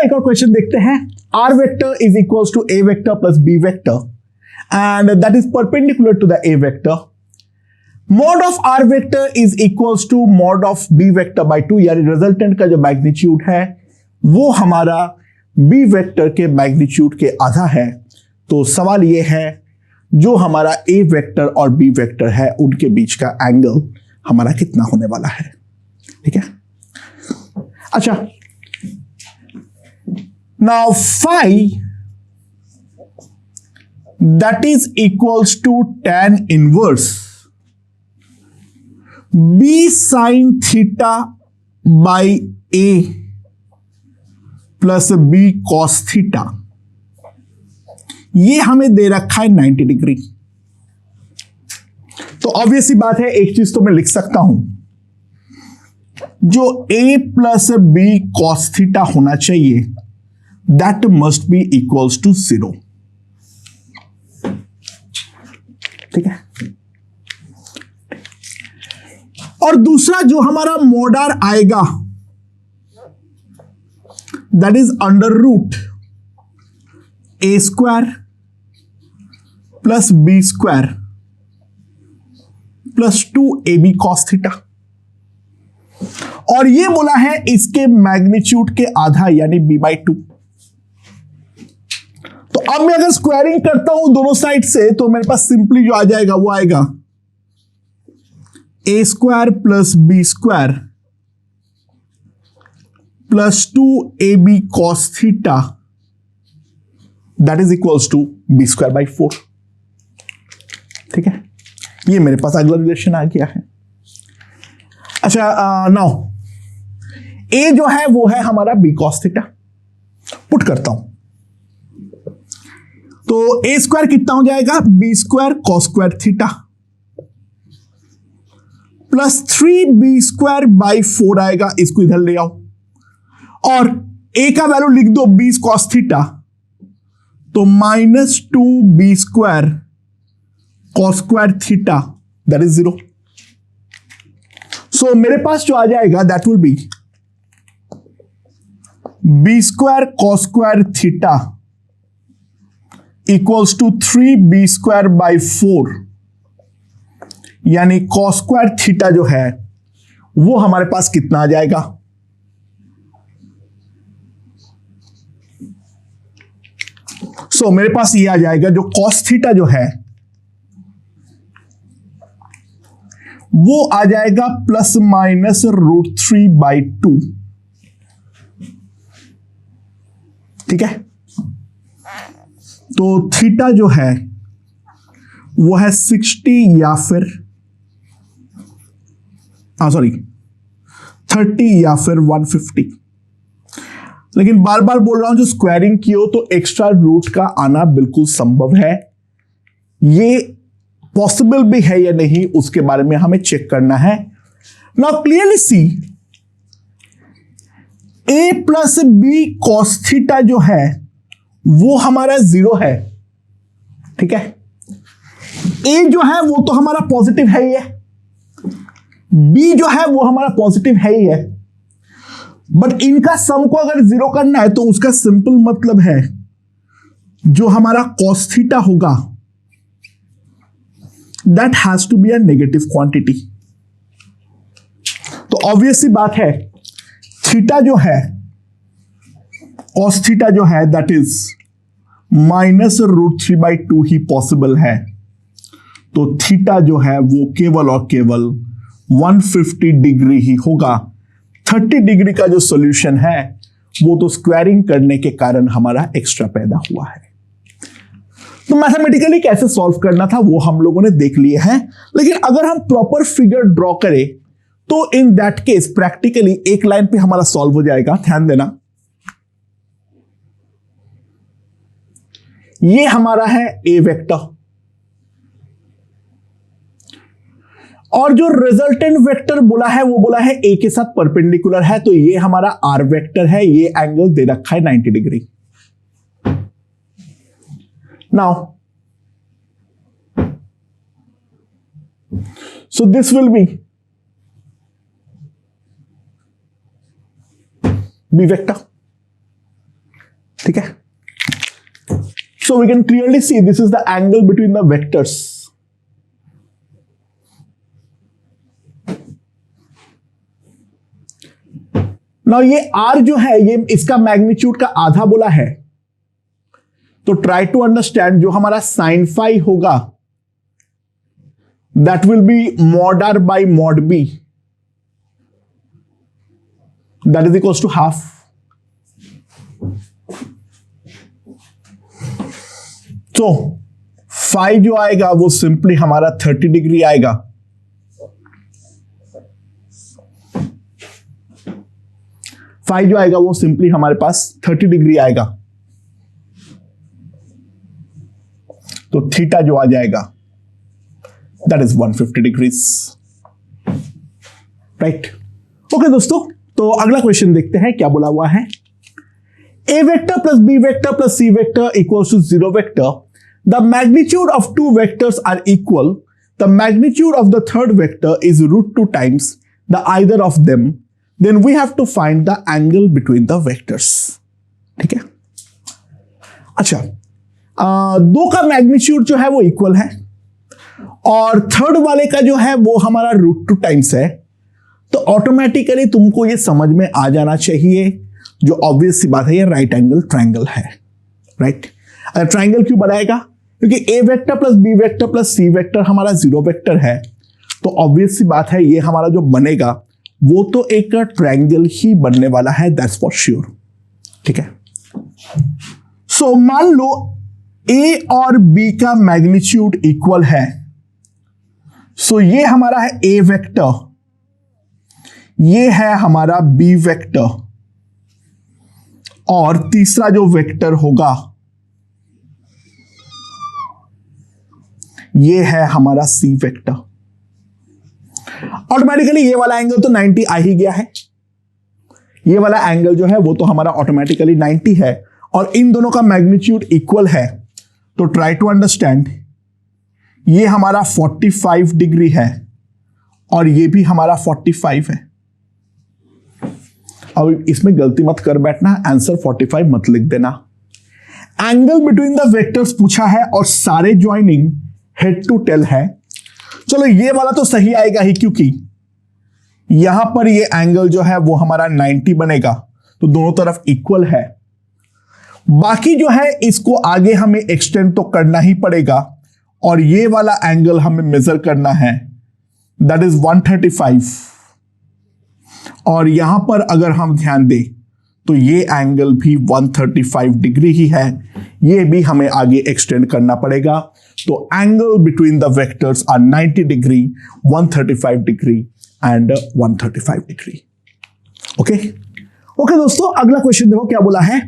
एक और क्वेश्चन देखते हैं। R vector is equals to A vector plus B vector and that is perpendicular to the A vector. Mod of R vector is equals to mod of B vector by 2, यानी resultant का जो magnitude है वो हमारा B vector के magnitude के आधा है। तो सवाल ये है जो हमारा ए वेक्टर और बी वेक्टर है उनके बीच का एंगल हमारा कितना होने वाला है। ठीक है, अच्छा, now phi that is equals to tan inverse B sine theta by A plus B cos theta, ये हमें दे रखा है 90 डिग्री। तो ऑब्वियसली बात है, एक चीज तो मैं लिख सकता हूं, जो a plus B cos theta होना चाहिए that must be equals to 0। ठीक है, और दूसरा जो हमारा मॉडर आएगा that is under root A square plus B square plus 2ab cos theta, और ये बोला है इसके मैग्नीट्यूड के आधा यानी b/2। तो अब मैं अगर स्क्वायरिंग करता हूं दोनों साइड से तो मेरे पास सिंपली जो आ जाएगा वो आएगा a square plus B square plus 2ab cos theta that is equals to B square by 4। ठीक है, ये मेरे पास अगला रिलेशन आ गया है। अच्छा, नाउ ए जो है वो है हमारा बी कॉस थीटा, पुट करता हूं तो ए स्क्वायर कितना हो जाएगा, B square cos square theta plus 3b square by 4 आएगा, इसको इधर ले आओ और ए का वैल्यू लिख दो बी कॉस थीटा, तो -2b square cos square theta that is 0। So मेरे पास जो आ जाएगा that will be B square cos square theta equals to 3b square by 4, यानी कॉस स्क्वायर थीटा जो है वो हमारे पास कितना आ जाएगा, सो मेरे पास ये आ जाएगा जो कॉस थीटा जो है वो आ जाएगा ±√3/2। ठीक है, तो थीटा जो है वो है 60 या फिर 30 या फिर 150। लेकिन बार बार बोल रहा हूं जो स्क्वायरिंग की हो तो एक्स्ट्रा रूट का आना बिल्कुल संभव है। ये पॉसिबल भी है या नहीं उसके बारे में हमें चेक करना है। Now clearly see a plus B cos theta जो है वो हमारा 0 है। ठीक है, a जो है वो तो हमारा पॉजिटिव है ही है, b जो है वो हमारा पॉजिटिव है ही है, बट इनका सम को अगर 0 करना है तो उसका सिंपल मतलब है जो हमारा कॉस थीटा होगा that has to be a negative quantity. तो ऑब्वियसली बात है थीटा जो है कॉस थीटा जो है दैट इज -√3/2 ही पॉसिबल है। तो थीटा जो है वो केवल और केवल 150 डिग्री ही होगा। 30 डिग्री का जो सॉल्यूशन है वो तो स्क्वायरिंग करने के कारण हमारा एक्स्ट्रा पैदा हुआ है। तो मैथमेटिकली कैसे सॉल्व करना था वो हम लोगों ने देख लिए हैं, लेकिन अगर हम प्रॉपर फिगर ड्रॉ करें तो इन दैट केस प्रैक्टिकली एक लाइन पे हमारा सॉल्व हो जाएगा। ध्यान देना, ये हमारा है ए वेक्टर और जो रिजल्टेंट वेक्टर बोला है वो बोला है ए के साथ परपेंडिकुलर है, तो ये हमारा आर वेक्टर है। ये एंगल दे रखा है 90 degree. Now, so this will be B vector. So we can clearly see this is the angle between the vectors. Now ये R जो है ये इसका मैग्नीट्यूड का आधा बोला है, तो ट्राई टू अंडरस्टैंड जो हमारा साइन फाई होगा that will be mod R by mod B, that is equals to half. तो फाई जो आएगा वो सिंपली हमारा 30 डिग्री आएगा. फाई जो आएगा वो सिंपली हमारे पास 30 डिग्री आएगा. तो थीटा जो आ जाएगा that is 150 degrees. Right. Okay दोस्तों, तो अगला क्वेश्चन देखते हैं क्या बोला हुआ है. A vector plus B vector plus C vector equals to 0 vector. The magnitude of two vectors are equal. The magnitude of the third vector is root 2 times the either of them. Then we have to find the angle between the vectors. ठीक है. अच्छा, दो का magnitude जो है वो equal है और थर्ड वाले का जो है वो हमारा रूट 2 टाइम्स है. तो ऑटोमेटिकली तुमको ये समझ में आ जाना चाहिए, जो ऑब्वियस सी बात है, ये राइट एंगल ट्रायंगल है. राइट. अगर ट्रायंगल क्यों बनाएगा? क्योंकि A vector plus B vector plus C vector हमारा 0 वेक्टर है. तो ऑब्वियस सी बात है ये हमारा जो बनेगा वो तो एक ट्रायंगल ही बनने वाला है, दैट्स फॉर श्योर. ठीक है. सो मान लो ए और बी का मैग्नीट्यूड इक्वल है. सो ये हमारा है ए वेक्टर, ये है हमारा बी वेक्टर और तीसरा जो वेक्टर होगा ये है हमारा सी वेक्टर. ऑटोमेटिकली ये वाला एंगल तो 90 आ ही गया है. ये वाला एंगल जो है वो तो हमारा ऑटोमेटिकली 90 है और इन दोनों का मैग्नीट्यूड इक्वल है. तो ट्राई टू अंडरस्टैंड, ये हमारा 45 डिग्री है और ये भी हमारा 45 है. अब इसमें गलती मत कर बैठना, आंसर 45 मत लिख देना. एंगल बिटवीन द वेक्टर्स पूछा है और सारे ज्वाइनिंग हेड टू टेल है. चलो ये वाला तो सही आएगा ही, क्योंकि यहां पर ये एंगल जो है वो हमारा 90 बनेगा, तो दोनों तरफ इक्वल है. बाकी जो है इसको आगे हमें एक्सटेंड तो करना ही पड़ेगा और ये वाला एंगल हमें मेजर करना है, दैट इज 135. और यहां पर अगर हम ध्यान दें तो ये एंगल भी 135 डिग्री ही है, ये भी हमें आगे एक्सटेंड करना पड़ेगा. तो angle between the vectors are 90 degree, 135 degree and 135 degree. Okay okay दोस्तों, अगला क्वेश्चन देखो क्या बोला है.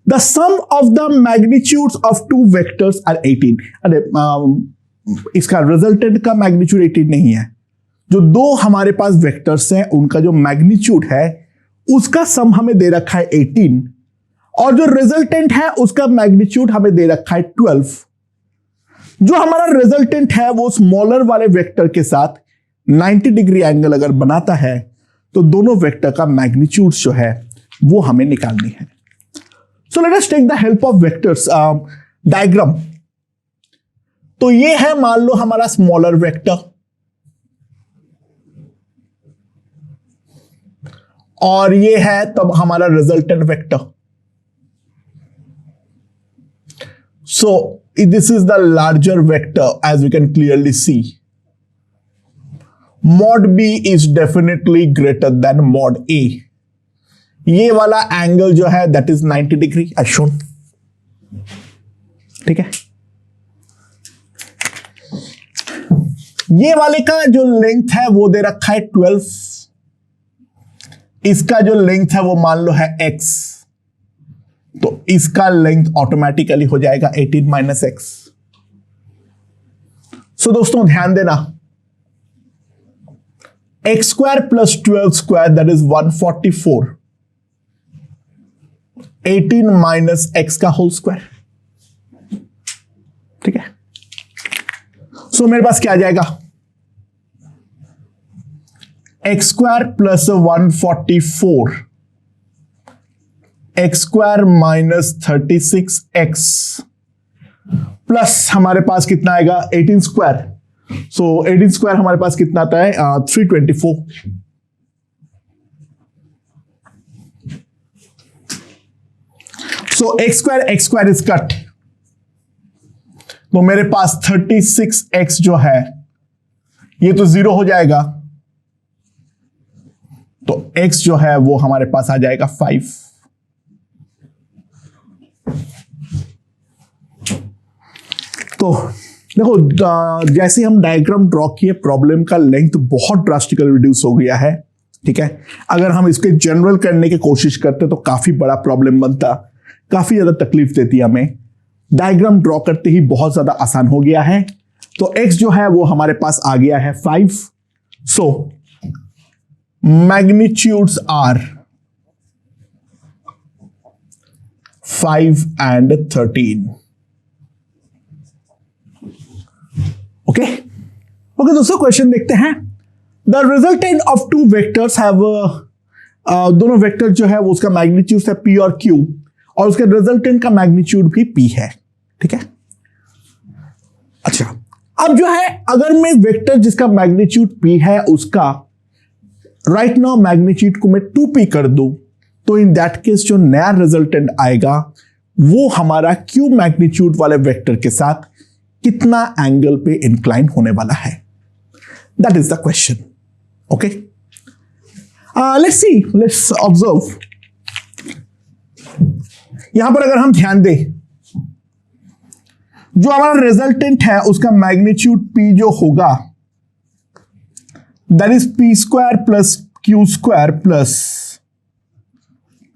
The sum of the magnitudes of two vectors are 18. अरे इसका रिजल्टेंट का मैग्नीट्यूड 18 नहीं है. जो दो हमारे पास वेक्टर्स हैं उनका जो मैग्नीट्यूड है उसका सम हमें दे रखा है 18 और जो रिजल्टेंट है उसका मैग्नीट्यूड हमें दे रखा है 12. जो हमारा रिजल्टेंट है वो स्मॉलर वाले वेक्टर के साथ 90 डिग्री एंगल अगर बनाता है तो दोनों वेक्टर का मैग्नीट्यूड जो है वो हमें निकालनी है. So let us take the help of vectors diagram. तो ये है मान लो हमारा स्मॉलर वेक्टर और ये है तब हमारा resultant vector. So this is the larger vector as we can clearly see. Mod B is definitely greater than mod A. ये वाला एंगल जो है that is 90 degree as shown. ठीक है. ये वाले का जो लेंथ है वो दे रखा है 12. इसका जो लेंथ है वो मान लो है x, तो इसका लेंथ ऑटोमेटिकली हो जाएगा 18 माइनस एक्स. सो दोस्तों ध्यान देना, x square plus 12 square that is 144. 18 minus x का होल स्क्वायर. ठीक है. सो मेरे पास क्या आ जाएगा, x square plus 144 x square minus 36 x plus हमारे पास कितना आएगा 18 स्क्वायर। सो 18 स्क्वायर हमारे पास कितना आता है 324। सो एक्स स्क्वायर इज कट, तो मेरे पास 36x जो है ये तो 0 हो जाएगा, तो x जो है वो हमारे पास आ जाएगा 5। तो देखो जैसे हम डायग्राम ड्रॉ किए, प्रॉब्लम का लेंथ बहुत ड्रास्टिकली रिड्यूस हो गया है। ठीक है, अगर हम इसके जनरल करने की कोशिश करते तो काफी बड़ा प्रॉब्लम बनता, काफी ज्यादा तकलीफ देती हमें। डायग्राम ड्रॉ करते ही बहुत ज्यादा आसान हो गया है। तो x जो है वो हमारे पास आ गया है 5। सो मैग्नीट्यूड्स आर 5 and 13। ओके दोस्तों, क्वेश्चन देखते हैं। The resultant of two vectors have, दोनों वेक्टर जो है वो उसका मैग्नीट्यूड है p और q, और उसके रिजल्टेंट का मैग्नीट्यूड भी p है। ठीक है, अच्छा अब जो है अगर मैं वेक्टर जिसका मैग्नीट्यूड p है उसका राइट नाउ मैग्नीट्यूड को मैं 2p कर दूं, तो इन दैट केस जो नया रिजल्टेंट आएगा वो हमारा q मैग्नीट्यूड वाले वेक्टर के साथ कितना एंगल पे इंक्लाइन होने वाला है। That is the question. Okay, let's observe. यहां पर अगर हम ध्यान दें, जो हमारा रिजल्टेंट है उसका मैग्नीट्यूड p जो होगा that is p square plus q square plus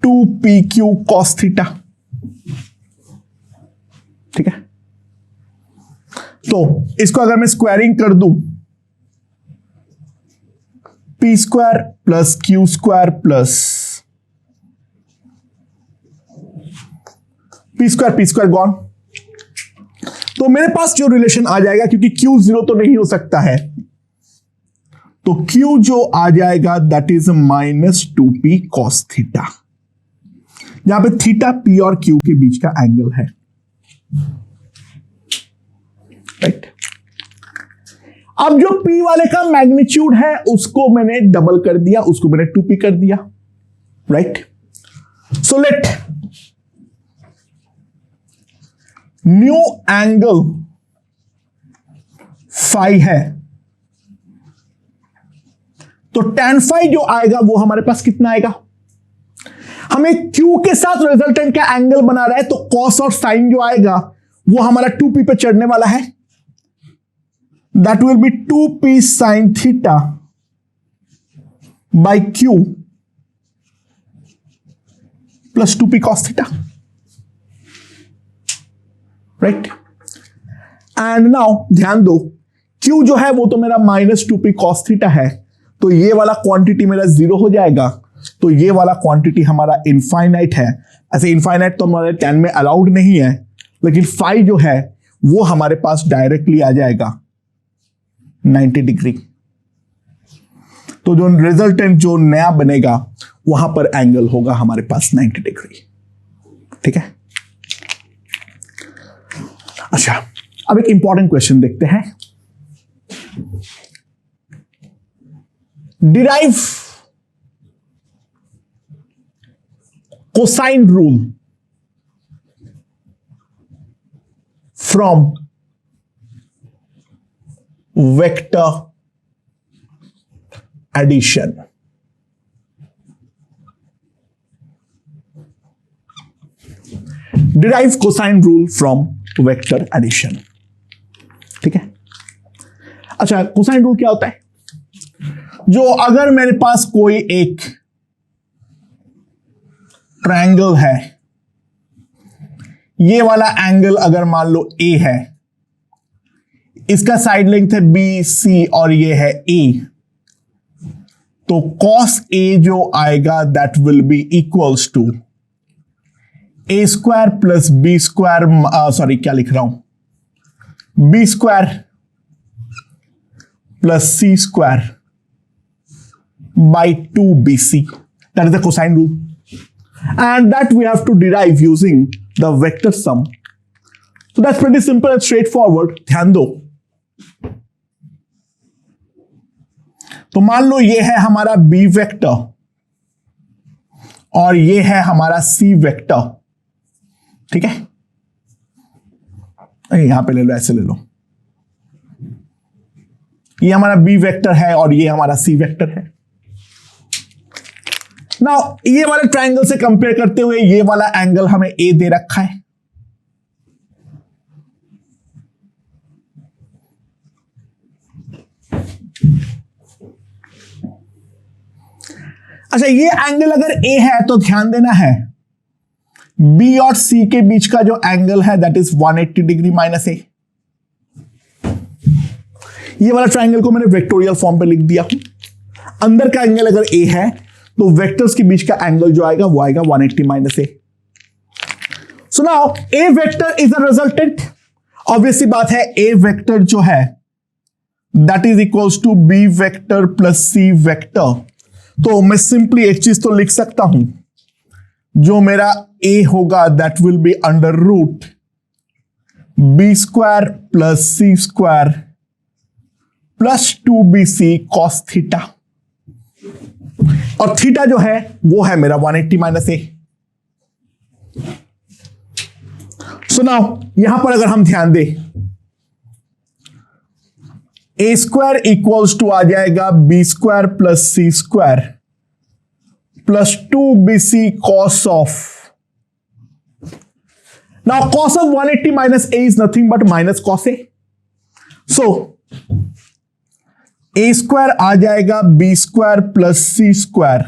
2pq cos theta. ठीक है, तो इसको अगर मैं स्क्वायरिंग कर दूं, p square plus q square plus p square gone, तो मेरे पास जो रिलेशन आ जाएगा, क्योंकि q 0 तो नहीं हो सकता है, तो q जो आ जाएगा that is -2p cos theta, जहां पे थीटा p और q के बीच का एंगल है। राइट, अब जो p वाले का मैग्नीट्यूड है उसको मैंने डबल कर दिया, उसको मैंने 2p कर दिया। Right, so let new angle phi है, तो tan फाई जो आएगा वो हमारे पास कितना आएगा, हमें q के साथ रिजल्टेंट का एंगल बना रहा है, तो cos और sin जो आएगा वो हमारा 2p पे चढ़ने वाला है। That will B 2p sin theta by q plus 2p cos theta. Right, and now ध्यान दो, q जो है वो तो मेरा -2p cos थीटा है, तो ये वाला क्वांटिटी मेरा 0 हो जाएगा, तो ये वाला क्वांटिटी हमारा इनफाइनाइट है। ऐसे इनफाइनाइट तो हमारे 10 में अलाउड नहीं है, लेकिन फाई जो है वो हमारे पास डायरेक्टली आ जाएगा 90 डिग्री। तो जो रिजल्टेंट जो नया बनेगा वहां पर एंगल होगा हमारे पास 90 डिग्री। ठीक है, अच्छा अब एक इंपॉर्टेंट क्वेश्चन देखते हैं। Derive cosine rule from vector addition. Derive cosine rule from vector addition. ठीक है, अच्छा कोसाइन रूल क्या होता है, जो अगर मेरे पास कोई एक ट्रायंगल है, ये वाला एंगल अगर मान लो A है, इसका साइड लेंथ है BC और ये है A, तो cos A जो आएगा that will be equals to A square plus B square, sorry क्या लिख रहा हूं, B square plus C square by 2BC. That is the cosine rule, and that we have to derive using the vector sum So that's pretty simple and straightforward. ध्यान दो, तो मान लो ये है हमारा बी वेक्टर और ये है हमारा सी वेक्टर, ठीक है। यहां पे ले लो, ऐसे ले लो, ये हमारा बी वेक्टर है और ये हमारा सी वेक्टर है। नाउ ये वाले ट्रायंगल से कंपेयर करते हुए ये वाला एंगल हमें ए दे रखा है, अच्छा ये एंगल अगर ए है तो ध्यान देना है बी और सी के बीच का जो एंगल है दैट इज 180 डिग्री माइनस ए। ये वाला ट्रायंगल को मैंने वेक्टोरियल फॉर्म पे लिख दिया हूं। अंदर का एंगल अगर ए है तो वेक्टर्स के बीच का एंगल जो आएगा वो आएगा 180 minus A. So now A vector is a resultant, obviously बात है ए वेक्टर जो है that is equals to B vector plus C vector. तो मैं सिंपली एक चीज तो लिख सकता हूं, जो मेरा ए होगा that will be under root B square plus C square plus 2bc cos theta, और थीटा जो है वो है मेरा 180 माइनस ए। सो नाउ यहां पर अगर हम ध्यान दें, ए स्क्वायर इक्वल्स टू आ जाएगा B square plus C square plus 2bc cos of, now cos of 180 minus a is nothing but minus cos a, so a square आ जाएगा B square plus C square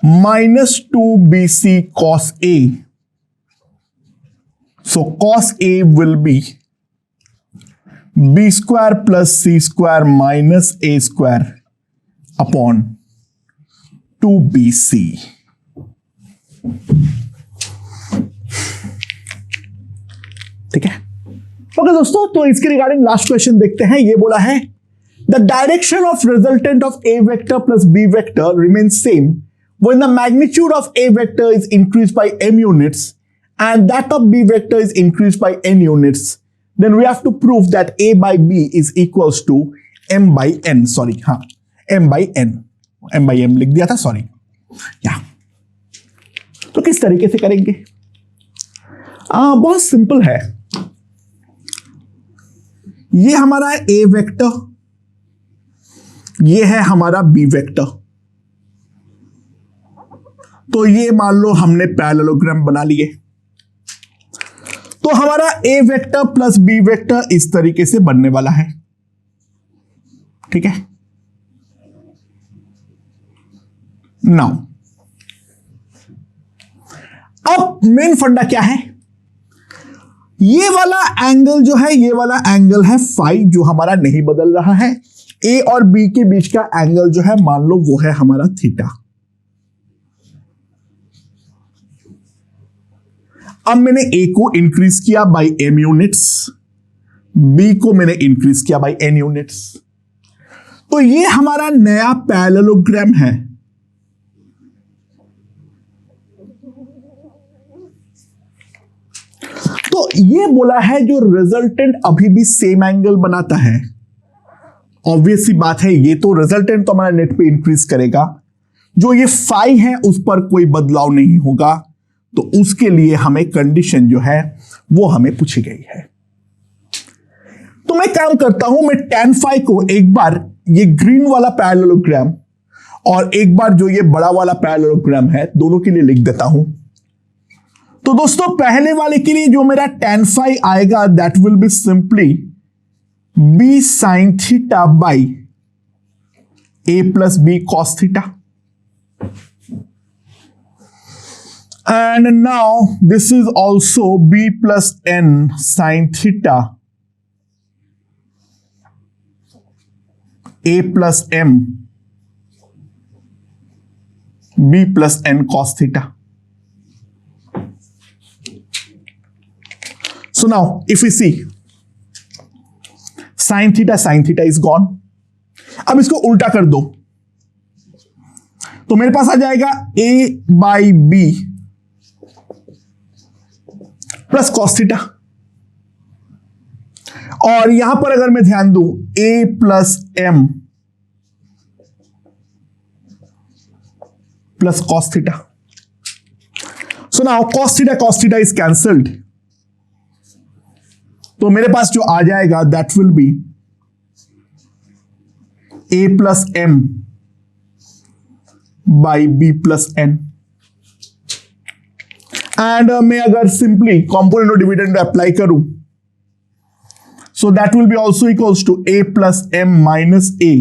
minus 2bc cos a, so cos a will be B square plus C square minus A square upon 2bc। ठीक है, okay दोस्तों, तो इसके regarding last question देखते हैं। ये बोला है the direction of resultant of A vector plus B vector remains same when the magnitude of A vector is increase by m units and that of b vector is increased by n units, then we have to prove that a by b is equals to m by n, sorry, हाँ m by n, m by m लिख दिया था, sorry. या तो किस तरीके से करेंगे? बहुत सिंपल है, ये हमारा a वेक्टर, ये है हमारा b वेक्टर, तो ये मान लो हमने पैरेललोग्राम बना लिए, तो हमारा a vector plus b vector इस तरीके से बनने वाला है, ठीक है। नाउ अब मेन फंडा क्या है, ये वाला एंगल जो है, ये वाला एंगल है फाई, जो हमारा नहीं बदल रहा है। a और b के बीच का एंगल जो है मान लो वो है हमारा थीटा। अब मैंने a को इंक्रीज किया बाय m यूनिट्स, b को मैंने इंक्रीज किया बाय n यूनिट्स, तो ये हमारा नया पैरेललोग्राम है। तो ये बोला है जो रिजल्टेंट अभी भी सेम एंगल बनाता है, ऑब्वियस सी बात है, ये तो रिजल्टेंट तो हमारा नेट पे इंक्रीज करेगा, जो ये फाई है उस पर कोई बदलाव नहीं होगा, तो उसके लिए हमें कंडीशन जो है वो हमें पूछी गई है। तो मैं काम करता हूं, मैं tan फाई को एक बार ये ग्रीन वाला पैरेललोग्राम और एक बार जो ये बड़ा वाला पैरेललोग्राम है, दोनों के लिए लिख देता हूं। तो दोस्तों पहले वाले के लिए जो मेरा tan फाई आएगा that will be simply b sin theta by a plus b cos theta, and now this is also b plus n sin theta a plus m b plus n cos theta. So now if we see sin theta is gone, अब इसको उल्टा कर दो तो मेरे पास आ जाएगा a by b plus cos theta. और यहां पर अगर मैं ध्यान दूं a plus m plus cos theta, so now cos theta is cancelled, तो मेरे पास जो आ जाएगा that will be a plus m by b plus n। And मैं अगर सिंपली कॉम्पोनेंट और डिविडेंड अप्लाई करूं, so that will be also equals to a plus m minus a।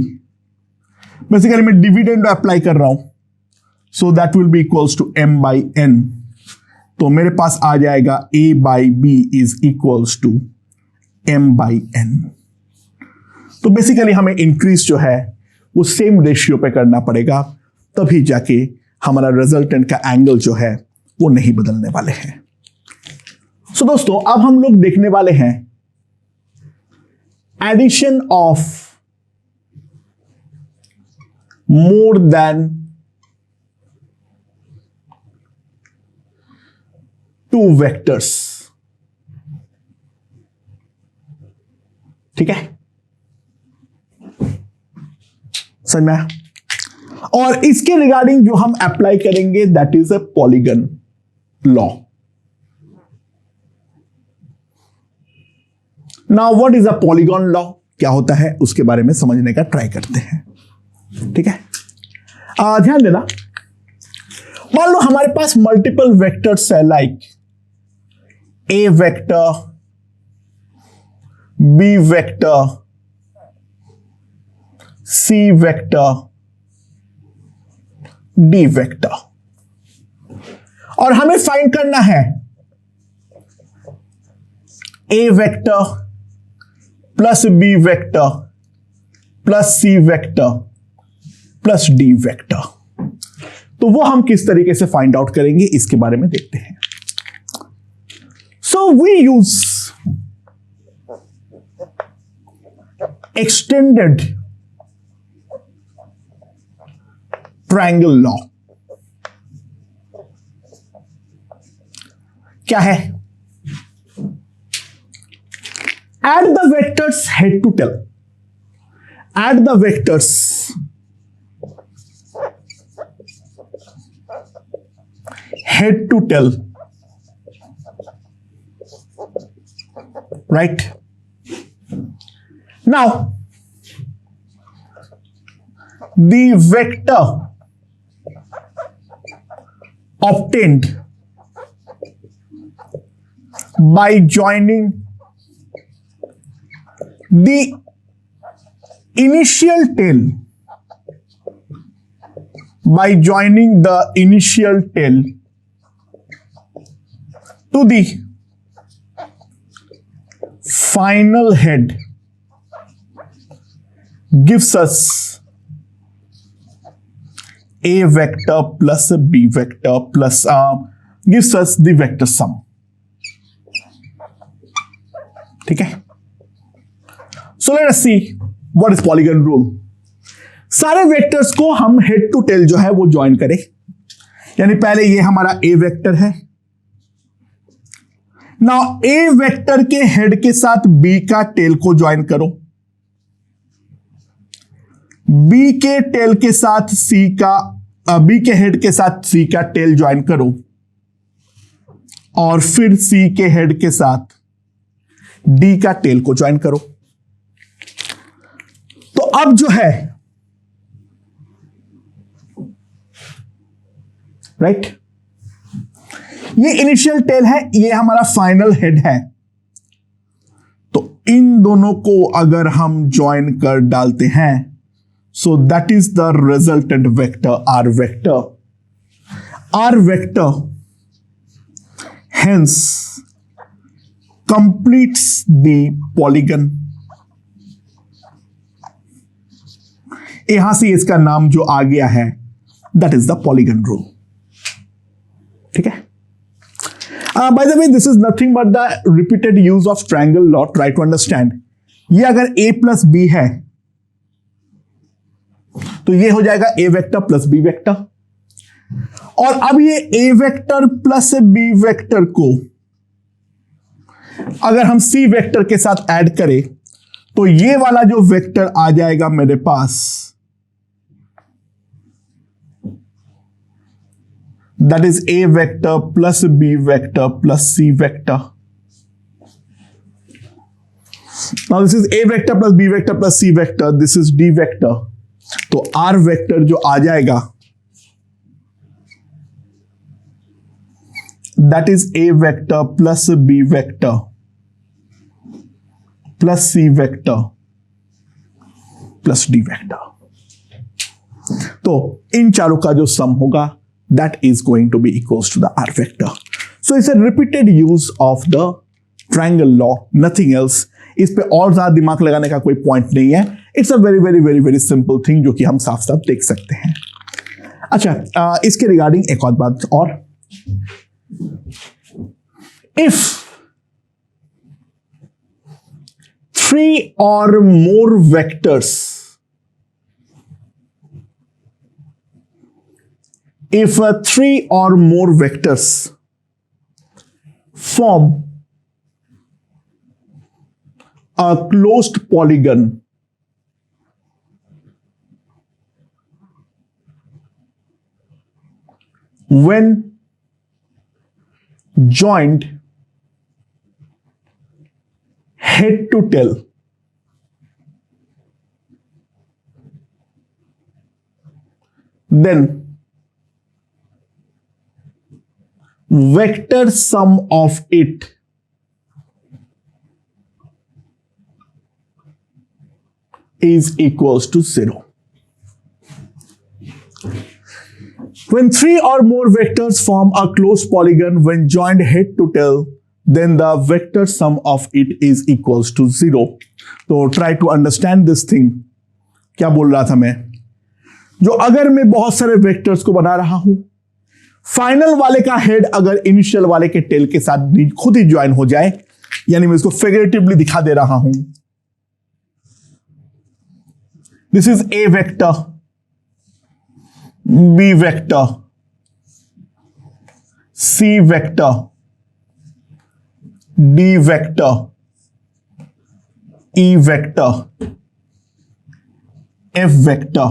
Basically मैं डिविडेंड अप्लाई कर रहा हूं, सो that will be equals to m by n। तो मेरे पास आ जाएगा a by b is equals to m by n। तो बेसिकली हमें इंक्रीज जो है वो सेम रेशियो पे करना पड़ेगा, तभी जाके हमारा रिजल्टेंट का एंगल जो है वो नहीं बदलने वाले हैं। सो दोस्तों अब हम लोग देखने वाले हैं addition of more than two vectors. ठीक है, समझ में आया? और इसके रिगार्डिंग जो हम अप्लाई करेंगे that is a polygon law. Now what is a polygon law, क्या होता है उसके बारे में समझने का ट्राई करते हैं। ठीक है, ध्यान देना, मान लो हमारे पास मल्टीपल वेक्टर्स है, like A vector, B vector, C vector, D vector, और हमें फाइंड करना है A vector plus B vector plus C vector plus D vector. तो वो हम किस तरीके से फाइंड आउट करेंगे इसके बारे में देखते हैं। So we use extended triangle law. क्या है? Add the vectors head to tail, add the vectors head to tail, right? Now the vector obtained by joining the initial tail, by joining the initial tail to the final head gives us a vector plus a b vector plus gives us the vector sum। ठीक है, so let us see what is polygon rule. सारे vectors को हम head to tell जो है वो join करें, यानी पहले ये हमारा ए वेक्टर है, नाउ ए वेक्टर के हेड के साथ बी का टेल को ज्वाइन करो, बी के टेल के साथ सी का बी के हेड के साथ सी का टेल ज्वाइन करो, और फिर सी के हेड के साथ डी का टेल को ज्वाइन करो। तो अब जो है राइट, ये इनिशियल टेल है, ये हमारा फाइनल हेड है, तो इन दोनों को अगर हम ज्वाइन कर डालते हैं, so that is the resultant vector r vector, r vector hence completes the polygon। यहां से इसका नाम जो आ गया है that is the polygon rule। ठीक है, by the way this is nothing but the repeated use of triangle law, try to understand। ये अगर a plus b है तो ये हो जाएगा ए वेक्टर प्लस बी वेक्टर, और अब ये ए वेक्टर प्लस बी वेक्टर को अगर हम सी वेक्टर के साथ ऐड करें तो ये वाला जो वेक्टर आ जाएगा मेरे पास, that is A vector plus B vector plus C vector. Now this is a vector plus b vector plus c vector. This is d vector. तो r वेक्टर जो आ जाएगा that is a vector plus b vector plus c vector plus d vector. तो इन चारों का जो सम होगा that is going to be equals to the r vector. So it's a repeated use of the triangle law, nothing else. इस पे और ज्यादा दिमाग लगाने का कोई पॉइंट नहीं है. It's a very very very very simple thing जो कि हम साफ साफ देख सकते हैं. अच्छा, इसके रिगार्डिंग एक और बात और, if 3 or more vectors, if 3 or more vectors form a closed polygon when joined head to tail, then vector sum of it is equals to 0. When 3 or more vectors form a closed polygon when joined head to tail, then the vector sum of it is equals to 0. So try to understand this thing. क्या बोल रहा था मैं? जो अगर मैं बहुत सारे वेक्टर्स को बना रहा हूं, फाइनल वाले का हेड अगर इनिशियल वाले के टेल के साथ खुद ही ज्वाइन हो जाए, यानी मैं इसको फिगरेटिवली दिखा दे रहा हूं. This is A vector, B vector, C vector, D vector, E vector, F vector.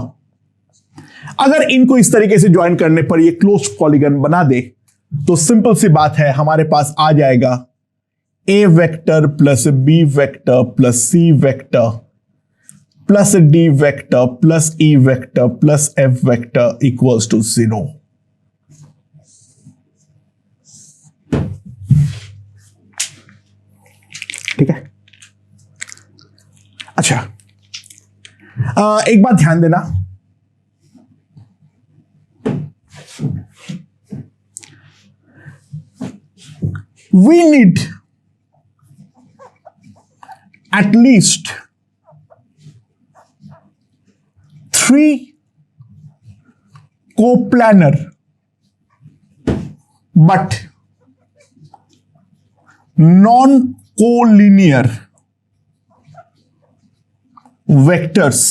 अगर इनको इस तरीके से ज्वाइन करने पर ये क्लोज पॉलीगन बना दे तो सिंपल सी बात है, हमारे पास आ जाएगा A vector plus B vector plus C vector plus D vector plus E vector plus F vector equals to 0. ठीक है. अच्छा, एक बात ध्यान देना, we need at least 3 coplanar but non-collinear vectors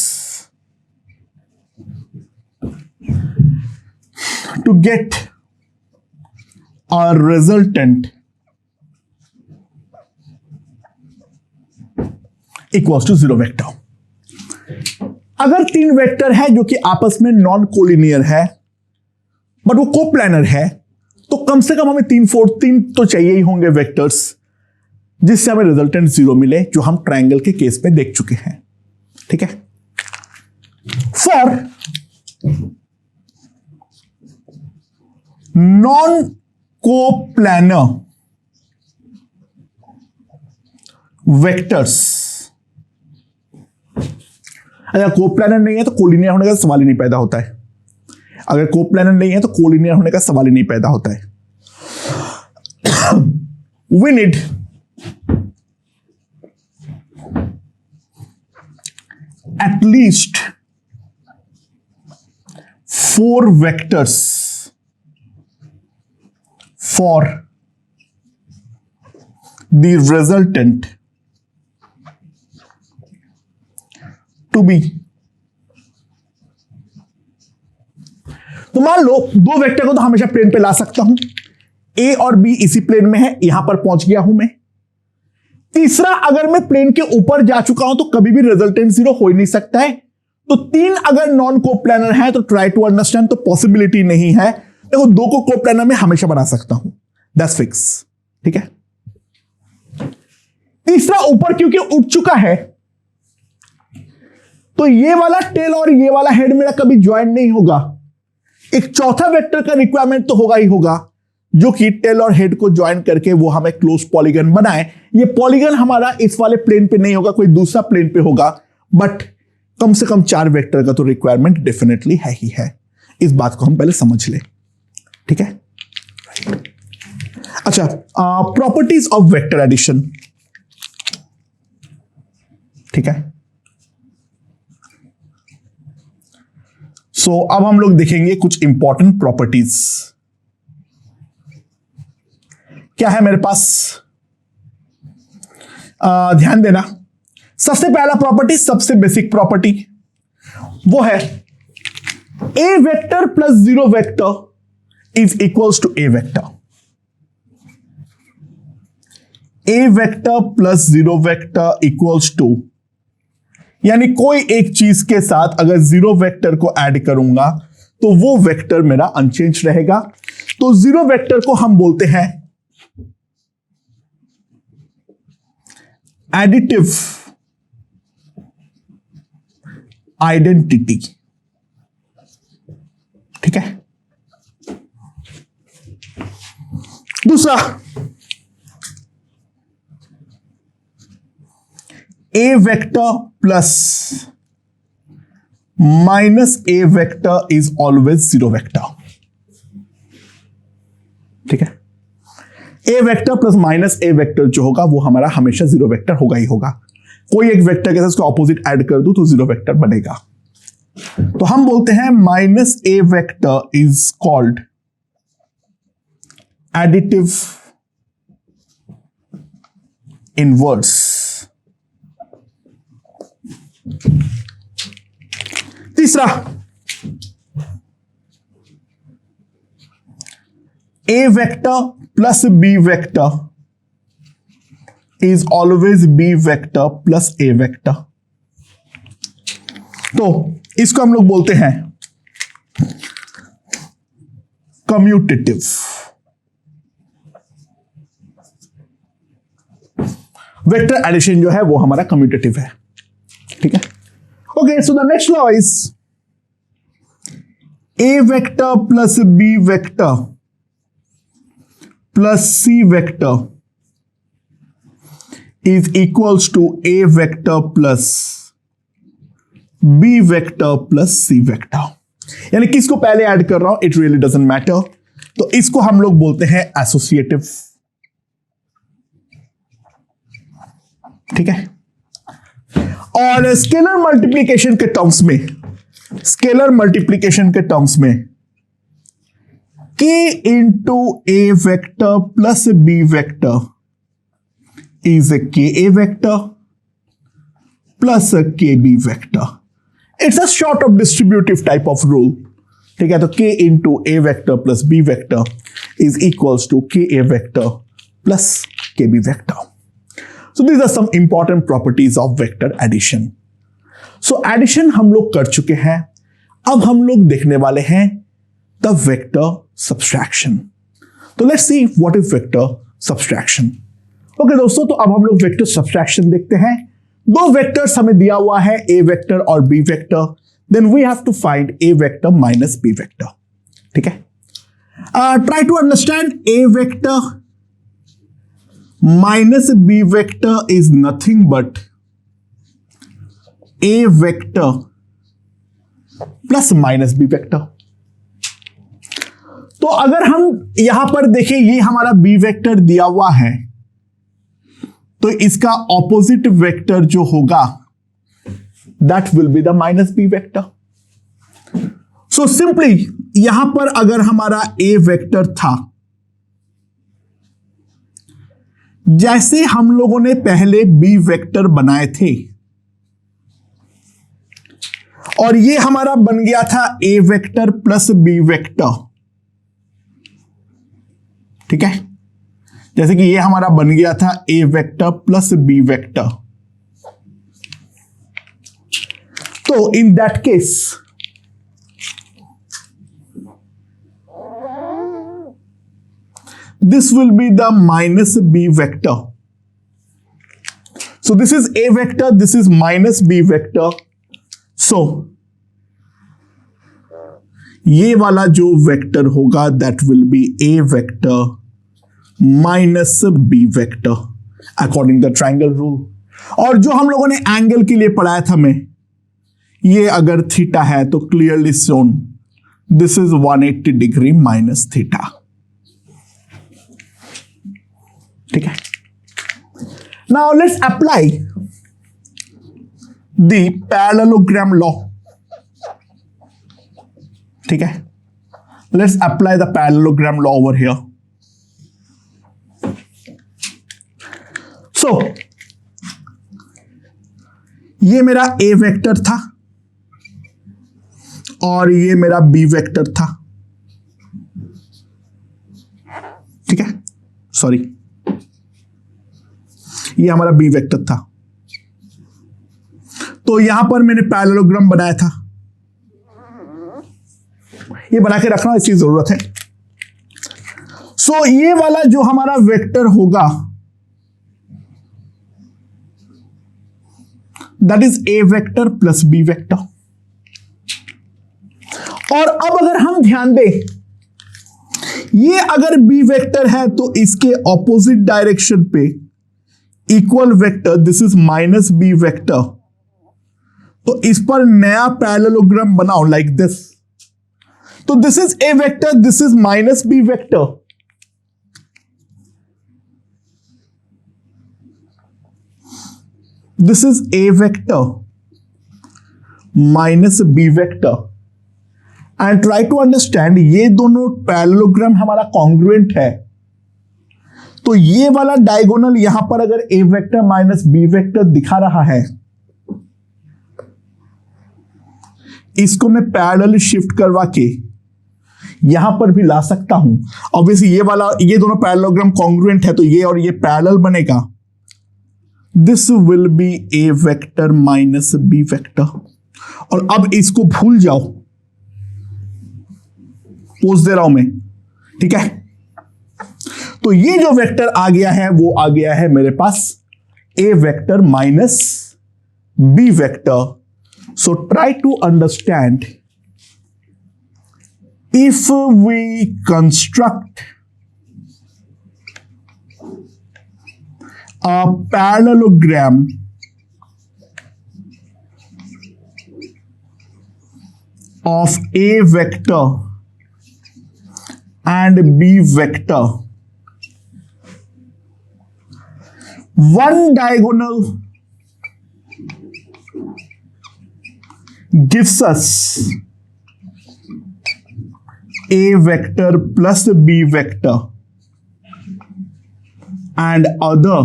to get a resultant equals to 0 vector. अगर 3 vector है जो कि आपस में नॉन कोलिनियर है बट वो कोप्लानर है, तो कम से कम हमें 3 तो चाहिए ही होंगे वेक्टर्स जिससे हमें रिजल्टेंट 0 मिले, जो हम ट्रायंगल के केस में देख चुके हैं. ठीक है. फॉर नॉन कोप्लानर वेक्टर्स, अगर कोप्लानर नहीं है तो कोलिनियर होने का सवाल ही नहीं पैदा होता है. अगर कोप्लानर नहीं है तो कोलिनियर होने का सवाल ही नहीं पैदा होता है. We need at least 4 vectors for the resultant to be. तो मान लो 2 वेक्टर को तो हमेशा प्लेन पे ला सकता हूं. ए और बी इसी प्लेन में है, यहां पर पहुंच गया हूं मैं. तीसरा, अगर मैं प्लेन के ऊपर जा चुका हूं तो कभी भी रिजल्टेंट 0 हो ही नहीं सकता है। तो 3 अगर नॉन कोप्लानर है तो ट्राई टू अंडरस्टैंड, तो पॉसिबिलिटी नहीं है। देखो 2 को कोप्लानर में हमेशा बना सकता हूं, दैट्स फिक्स। ठीक है, तीसरा ऊपर क्योंकि उठ चुका है तो ये वाला टेल और ये वाला हेड मेरा कभी ज्वाइन नहीं होगा। एक चौथा वेक्टर का रिक्वायरमेंट तो होगा ही होगा, जो कि टेल और हेड को ज्वाइन करके वो हमें क्लोज पॉलीगन बनाए। ये पॉलीगन हमारा इस वाले प्लेन पे नहीं होगा, कोई दूसरा प्लेन पे होगा, बट कम से कम 4 वेक्टर का तो रिक्वायरमेंट डेफिनेटली है ही है। इस बात को हम पहले समझ ले। ठीक है, अच्छा, प्रॉपर्टीज ऑफ वेक्टर एडिशन। ठीक है, सो अब हम लोग देखेंगे कुछ इंपॉर्टेंट प्रॉपर्टीज। क्या है मेरे पास, ध्यान देना। सबसे पहला प्रॉपर्टी, सबसे बेसिक प्रॉपर्टी, वो है A vector plus 0 vector is equals to A vector. A vector plus 0 vector equals to, यानी कोई एक चीज के साथ अगर 0 वेक्टर को ऐड करूंगा तो वो वेक्टर मेरा अनचेंज रहेगा। तो 0 वेक्टर को हम बोलते हैं एडिटिव आइडेंटिटी। ठीक है, दूसरा, A vector plus minus A vector is always 0 vector. ठीक है, A vector plus minus A vector जो होगा वो हमारा हमेशा 0 वेक्टर होगा ही होगा। कोई एक वेक्टर के साथ उसका ऑपोजिट ऐड कर दूं तो 0 वेक्टर बनेगा। तो हम बोलते हैं minus A vector is called additive inverse. तीसरा, A vector plus B vector is always B vector plus A vector. तो इसको हम लोग बोलते हैं कम्यूटेटिव। वेक्टर एडिशन जो है वो हमारा कम्यूटेटिव है। ठीक है, okay, so the next law is A vector plus B vector plus C vector is equals to A vector plus B vector plus C vector. यानी किसको पहले ऐड कर रहा हूं, इट रियली डजंट मैटर। तो इसको हम लोग बोलते हैं एसोसिएटिव। ठीक है, और स्केलर मल्टीप्लिकेशन के टर्म्स में, स्केलर मल्टीप्लिकेशन के टर्म्स में k into a vector plus B vector is k a vector plus k b vector. It's a short of distributive type of rule. ठीक है, तो k into a vector plus B vector is equals to k a vector plus k b vector. So these are some important properties of vector addition. So addition हम लोग कर चुके हैं, अब हम लोग देखने वाले हैं the vector subtraction. तो let's see what is vector subtraction. Okay दोस्तों, तो अब हम लोग vector subtraction देखते हैं। 2 vectors हमें दिया हुआ है, a vector और b vector. Then we have to find a vector minus b vector. ठीक है, try to understand a vector minus b vector is nothing but a vector plus minus b vector. तो अगर हम यहां पर देखें, ये हमारा b वेक्टर दिया हुआ है, तो इसका ऑपोजिट वेक्टर जो होगा that will be the minus b vector. So simply यहां पर अगर हमारा a वेक्टर था, जैसे हम लोगों ने पहले बी वेक्टर बनाए थे, और ये हमारा बन गया था ए वेक्टर प्लस बी वेक्टर। ठीक है, जैसे कि ये हमारा बन गया था ए वेक्टर प्लस बी वेक्टर। तो in that case this will be the minus b vector. So this is a vector, this is minus b vector. So ये वाला जो वेक्टर होगा that will be a vector minus b vector according to the triangle rule. और जो हम लोगों ने angle के लिए पढ़ाया था मैं, ये अगर थीटा है तो clearly shown this is 180 degree minus theta. ठीक है, now let's apply the parallelogram law. ठीक है, let's apply the parallelogram law over here. So ये मेरा ए वेक्टर था और ये मेरा बी वेक्टर था। ठीक है, सॉरी, ये हमारा बी वेक्टर था। तो यहां पर मैंने पैरेललोग्राम बनाया था, ये बना के रखना इसकी जरूरत है। सो ये वाला जो हमारा वेक्टर होगा that is A vector plus B vector. और अब अगर हम ध्यान दें, ये अगर बी वेक्टर है तो इसके ऑपोजिट डायरेक्शन पे equal vector this is minus B vector. तो इस पर नया पैरेललोग्राम बनाओ लाइक दिस। तो this is A vector, this is minus B vector. This is A vector minus B vector and try to understand, ये दोनों parallelogram हमारा congruent है। तो ये वाला डायगोनल यहां पर अगर ए वेक्टर माइनस बी वेक्टर दिखा रहा है, इसको मैं पैरेलल शिफ्ट करवा के यहां पर भी ला सकता हूं। ऑब्वियसली ये दोनों पैरेललोग्राम कॉन्ग्रुएंट है तो ये और ये पैरेलल बनेगा। This will be a vector minus B vector. और अब इसको भूल जाओ, पोज दे रहा हूं मैं। ठीक है, तो ये जो वेक्टर आ गया है वो आ गया है मेरे पास A vector minus B vector. So try to understand, if we construct a parallelogram of A vector and B vector, one diagonal gives us A vector plus B vector and other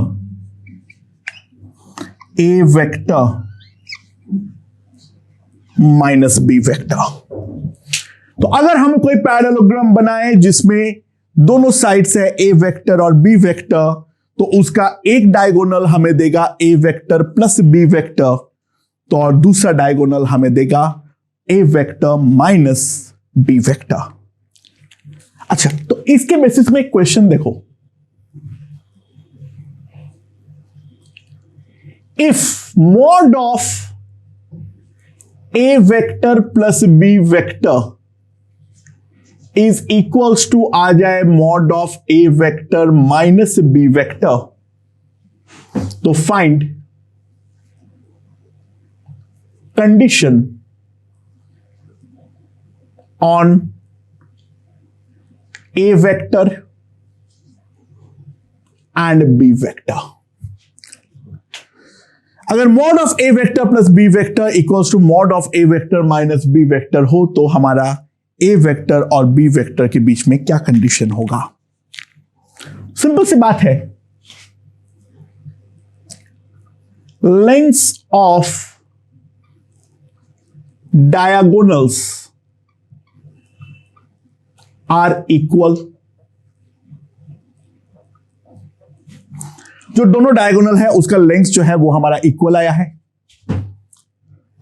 A vector minus B vector. तो अगर हम कोई parallelogram बनाए जिसमें दोनों side से ए vector और b vector, तो उसका एक डायगोनल हमें देगा ए वेक्टर प्लस बी वेक्टर, तो और दूसरा डायगोनल हमें देगा ए वेक्टर माइनस बी वेक्टर। अच्छा, तो इसके बेसिस में एक क्वेश्चन देखो, if mod of a vector plus b vector is equals to आ जाए mod of a vector minus b vector, तो find condition on a vector and b vector। अगर mod of A vector plus B vector equals to mod of A vector minus B vector हो, तो हमारा a vector और b vector के बीच में क्या कंडीशन होगा? सिंपल सी बात है, lengths of diagonals are equal जो दोनों डायगोनल है उसका लेंथ जो है वो हमारा इक्वल आया है,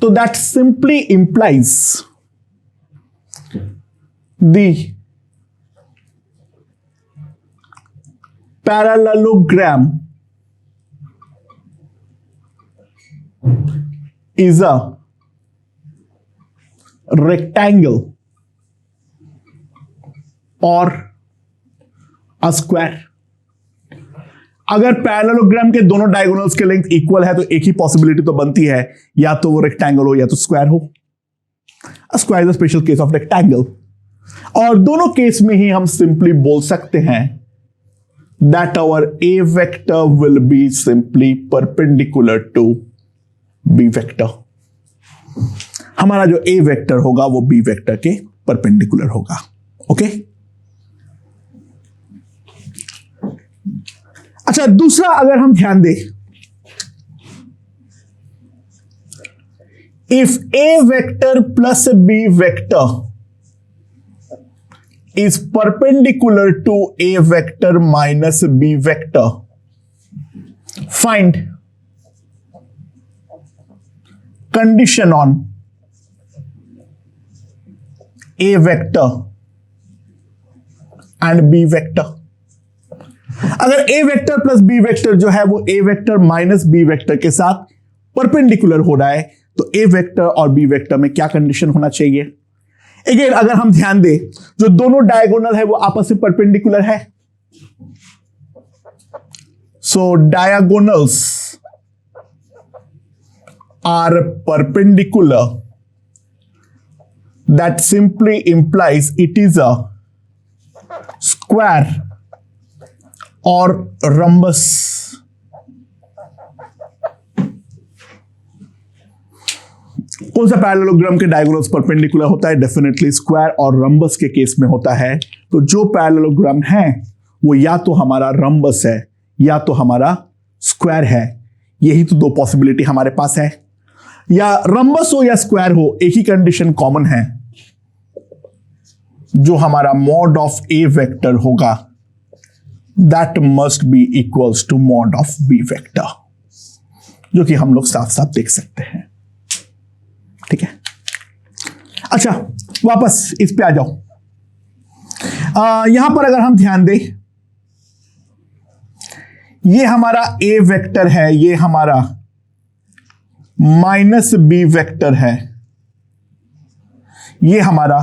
तो that simply implies the parallelogram is a rectangle or a square। अगर पैरेललोग्राम के दोनों डायगोनल्स के लेंथ इक्वल है तो एक ही पॉसिबिलिटी तो बनती है, या तो वो रेक्टेंगल हो या तो स्क्वायर हो। Square is a special case of rectangle, और दोनों केस में ही हम सिंपली बोल सकते हैं that our a vector will be simply perpendicular to B vector. हमारा जो ए वेक्टर होगा वो बी वेक्टर के परपेंडिकुलर होगा। ओके, अच्छा, दूसरा अगर हम ध्यान दें, if a vector plus B vector is perpendicular to a vector minus b vector, find condition on a vector and b vector। अगर a vector plus b vector जो है वो a vector minus b vector के साथ perpendicular हो रहा है, तो a वेक्टर और b वेक्टर में क्या कंडीशन होना चाहिए? अगेन अगर हम ध्यान दें, जो दोनों डायगोनल है वो आपस में परपेंडिकुलर है, so diagonals are perpendicular, that simply implies it is a square और रंबस। कौन सा पैरेललोग्राम के डायगोनल्स परपेंडिकुलर होता है? डेफिनेटली स्क्वायर और रंबस के केस में होता है। तो जो पैरेललोग्राम है वो या तो हमारा रंबस है या तो हमारा स्क्वायर है। यही तो दो पॉसिबिलिटी हमारे पास है, या रंबस हो या स्क्वायर हो, एक ही कंडीशन कॉमन है, जो हमारा मॉड ऑफ ए वेक्टर होगा that must be equals to mod of B vector, जो कि हम लोग साफ साफ देख सकते हैं। ठीक है, अच्छा, वापस इस पे आ जाओ। यहां पर अगर हम ध्यान दें, ये हमारा ए वेक्टर है, ये हमारा माइनस बी वेक्टर है, ये हमारा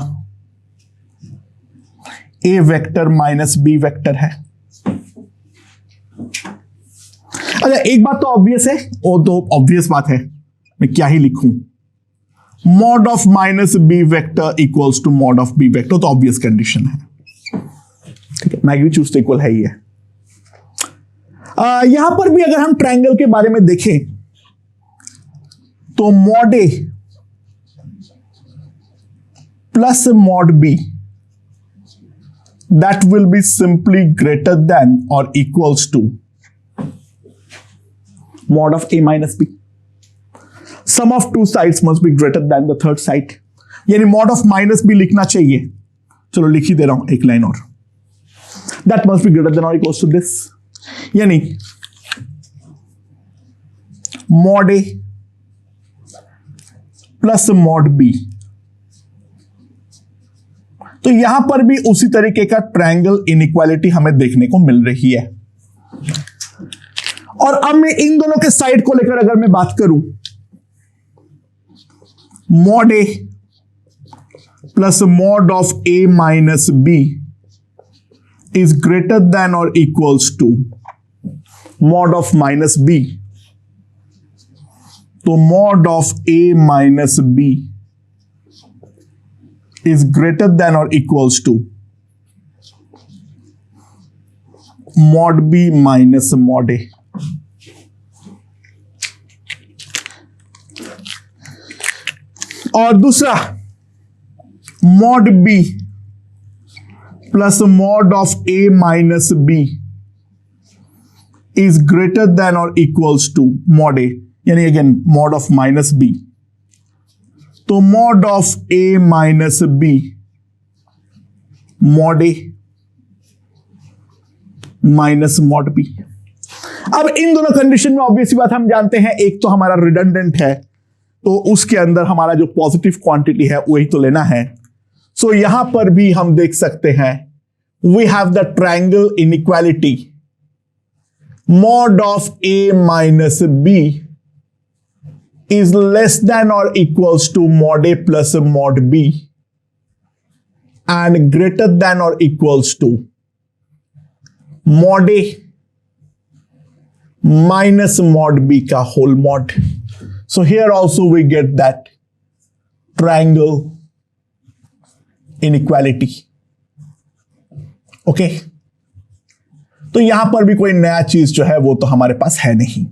a vector minus B vector है। अच्छा, एक बात तो ऑब्वियस है, वो तो ऑब्वियस बात है, मैं क्या ही लिखूं, mod of minus B vector equals to mod of B vector, तो ऑब्वियस कंडीशन है। ठीक है, मैग्नीट्यूड इक्वल है ही है। यहां पर भी अगर हम ट्रायंगल के बारे में देखें तो mod A plus mod B that will be simply greater than और equals to mod of A minus B. Sum of two sides must be greater than the third side, यानी मॉड ऑफ माइनस बी लिखना चाहिए। चलो लिख ही दे रहा हूं एक line और, that must be greater than और इक्वल्स टू दिस, यानी mod A plus mod B. तो यहां पर भी उसी तरीके का ट्रायंगल इनइक्वालिटी हमें देखने को मिल रही है। और अब मैं इन दोनों के साइड को लेकर अगर मैं बात करूं, mod A plus mod of A minus B is greater than और equals to mod of minus B, तो mod of A minus B is greater than और equals to mod B minus mod A. और दूसरा, mod B plus mod of A minus B is greater than और equals to mod A, यानी again mod of minus B, तो mod of A minus B mod A minus mod B. अब इन दोनों condition में obviously बात हम जानते हैं, एक तो हमारा रिडंडेंट है, तो उसके अंदर हमारा जो पॉजिटिव क्वांटिटी है वही तो लेना है। सो यहां पर भी हम देख सकते हैं we have the triangle inequality mod of a minus b is less than or equals to mod a plus mod b and greater than or equals to mod a minus mod b का whole mod. So here also we get that triangle inequality. Okay. तो यहां पर भी कोई नया चीज जो है वो तो हमारे पास है नहीं।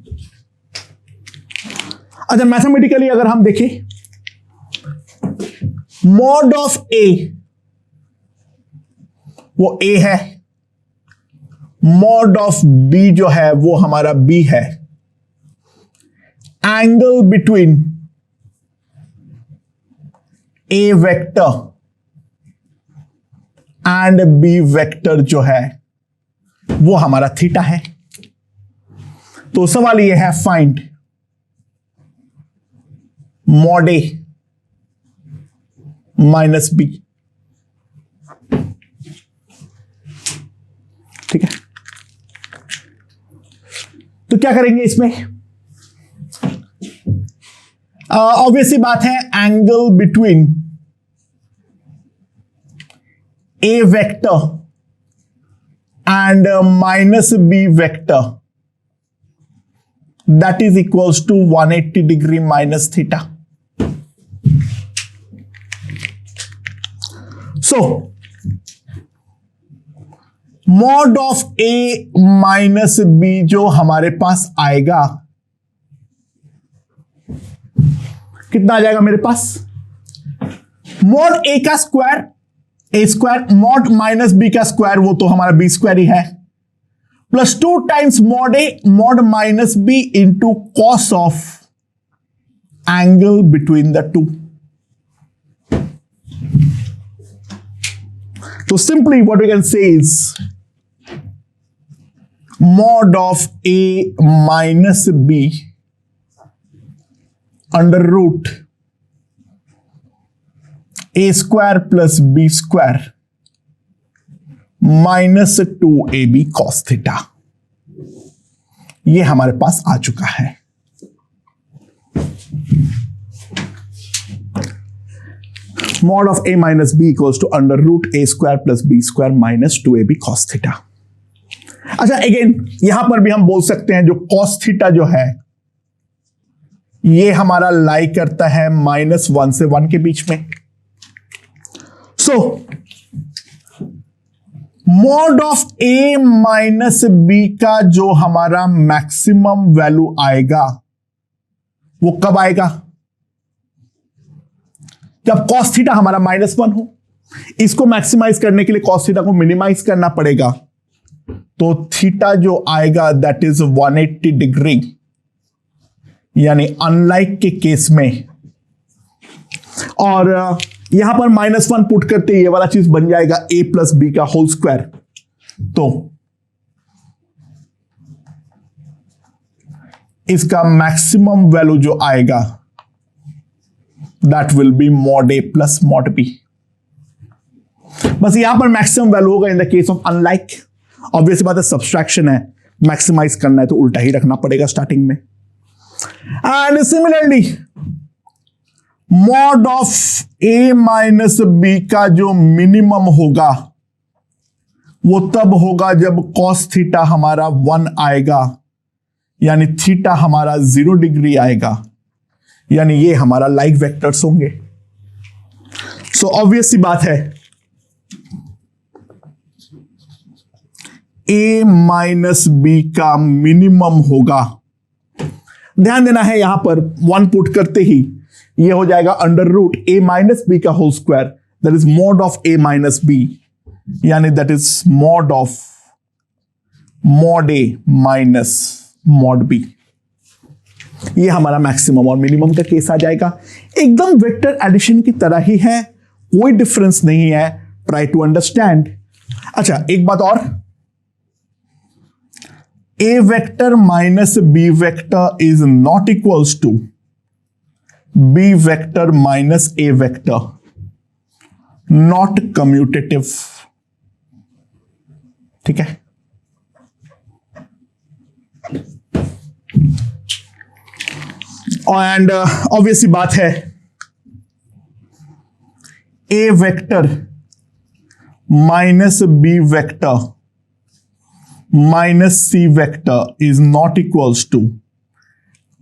अच्छा, मैथमेटिकली अगर हम देखें, मॉड ऑफ ए वो ए है, मॉड ऑफ बी जो है वो हमारा बी है, angle between a vector and b vector जो है वो हमारा थीटा है। तो सवाल ये है, find mod A minus B. ठीक है, तो क्या करेंगे इसमें? ऑब्वियसली बात है, angle between a vector and minus b vector, that is equals to 180 degree minus theta. So mod of a minus b जो हमारे पास आएगा, कितना आ जाएगा मेरे पास? mod a का square A square, mod minus B का स्क्वायर वो तो हमारा बी स्क्वायर ही है, plus 2 times mod A mod minus B into cos of angle between the two. तो simply what we can say is mod of A minus B under root A square plus B square minus 2ab cos theta, ये हमारे पास आ चुका है। Mod of A minus b equals to under root A square plus B square minus 2ab cos theta. अच्छा, again यहां पर भी हम बोल सकते हैं जो कॉस थीटा जो है ये हमारा लाई करता है -1 से 1 के बीच में। So mod of A minus B का जो हमारा मैक्सिमम वैल्यू आएगा वो कब आएगा? जब कॉस थीटा हमारा -1 हो। इसको मैक्सिमाइज करने के लिए कॉस थीटा को मिनिमाइज करना पड़ेगा, तो थीटा जो आएगा दैट इज 180 डिग्री, यानी अनलाइक के केस में। और यहां पर -1 पुट करते ये वाला चीज बन जाएगा a प्लस बी का होल स्क्वायर। तो इसका मैक्सिमम वैल्यू जो आएगा that will be mod a plus mod b। बस यहां पर मैक्सिमम वैल्यू होगा in the case of unlike. Obviously बात है, सब्सट्रैक्शन है, मैक्सिमाइज करना है तो उल्टा ही रखना पड़ेगा स्टार्टिंग में। And similarly mod of A minus B का जो मिनिमम होगा वो तब होगा जब कॉस थीटा हमारा 1 आएगा, यानी थीटा हमारा 0 डिग्री आएगा, यानी ये हमारा लाइक वेक्टर्स होंगे। सो ऑब्वियस सी बात है, ए माइनस बी का मिनिमम होगा। ध्यान देना है यहां पर 1 पुट करते ही ये हो जाएगा under root A minus B का whole square, that is mod of A minus B, यानी that is mod of mod A minus mod B. ये हमारा मैक्सिमम और मिनिमम का केस आ जाएगा। एकदम वेक्टर एडिशन की तरह ही है, कोई डिफरेंस नहीं है। Try to understand. अच्छा, एक बात और, A vector minus B vector is not equals to B vector minus A vector, not commutative. ठीक है, एंड ऑब्वियसली बात है A vector minus B vector minus C vector is not equals to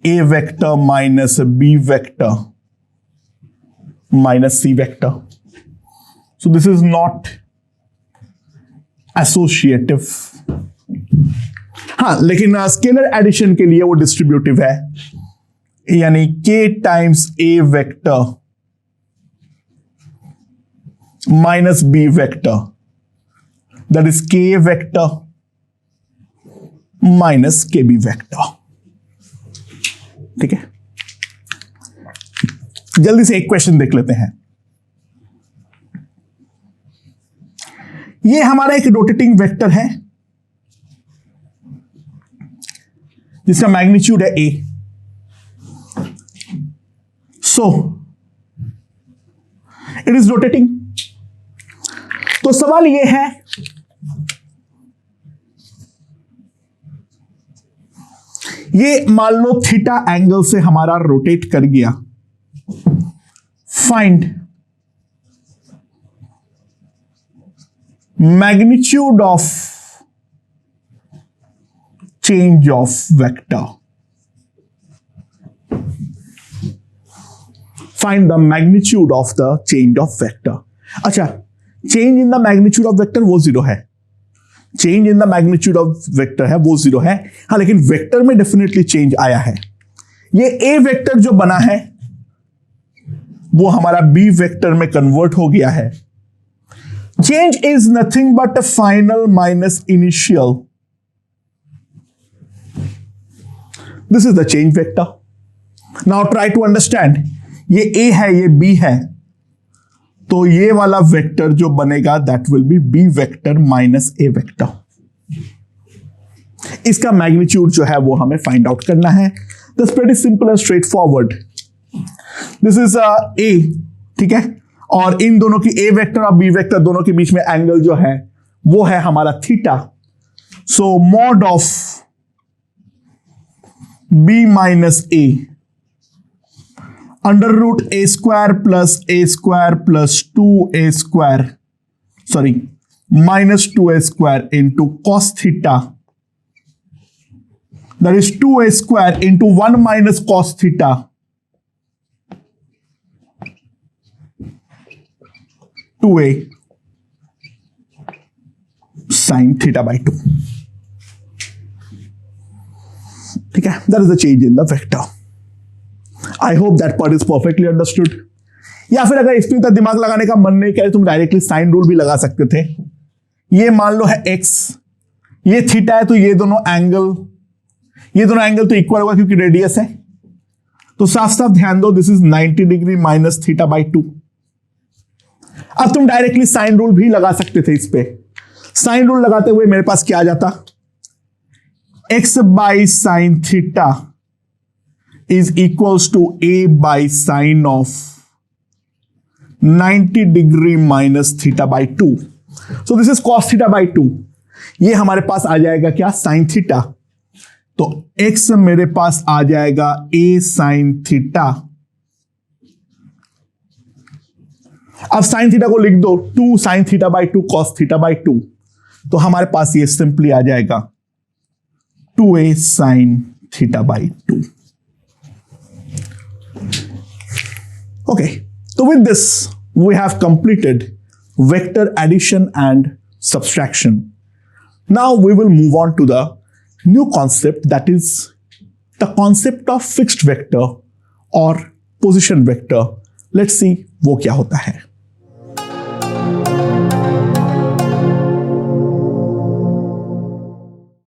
A vector minus B vector minus C vector. So this is not associative. हाँ, लेकिन scalar addition के लिए वो distributive है, यानी K times A vector minus B vector, that is K vector minus KB vector. ठीक है, जल्दी से एक क्वेश्चन देख लेते हैं। ये हमारा एक रोटेटिंग वेक्टर है जिसका मैग्नीट्यूड है A. So it is rotating. तो सवाल यह है ये मान लो थीटा एंगल से हमारा रोटेट कर गया। Find magnitude of change of vector. Find the magnitude of the change of vector. अच्छा, change in the magnitude of vector वो जीरो है, change in the magnitude of vector है वो जीरो है। हाँ, लेकिन वेक्टर में डेफिनेटली चेंज आया है। ये ए वेक्टर जो बना है वो हमारा बी वेक्टर में कन्वर्ट हो गया है। Change is nothing but final minus initial. This is the change vector. Now try to understand, ये ए है ये बी है, तो ये वाला वेक्टर जो बनेगा that will be b vector minus A vector. इसका मैग्नीट्यूड जो है वो हमें फाइंड आउट करना है। This pretty simple and straightforward. This is a, ठीक है, और इन दोनों की ए वेक्टर और बी वेक्टर दोनों के बीच में एंगल जो है वो है हमारा theta. So mod of b minus a under root A square plus 2a square, sorry minus 2a square into cos theta, that is 2a square into 1 minus cos theta, 2a sine theta by 2। ठीक है, that is the change in the vector. I hope that part is perfectly understood. या फिर अगर इसमें तक दिमाग लगाने का मन नहीं करे, तुम डायरेक्टली साइन रूल भी लगा सकते थे। ये मान लो है x, ये थीटा है, तो ये दोनों एंगल तो इक्वल होगा क्योंकि रेडियस है। तो साफ साफ ध्यान दो, this is 90 degree minus theta by 2। अब तुम डायरेक्टली साइन रूल भी लगा सकते थे इस पे। साइन रूल लगाते हुए मेरे पास क्या आ जाता, x by sine theta is equals to a by sine of 90 degree minus theta by 2. So this is cos theta by 2. ये हमारे पास आ जाएगा क्या, sin theta। तो x मेरे पास आ जाएगा a sin theta। अब sin theta को लिख दो 2 sin theta by 2 cos theta by 2। तो हमारे पास ये सिंपली आ जाएगा 2a sin theta by 2। Okay, so with this we have completed vector addition and subtraction. Now we will move on to the new concept, that is the concept of fixed vector or position vector. Let's see वो क्या होता है।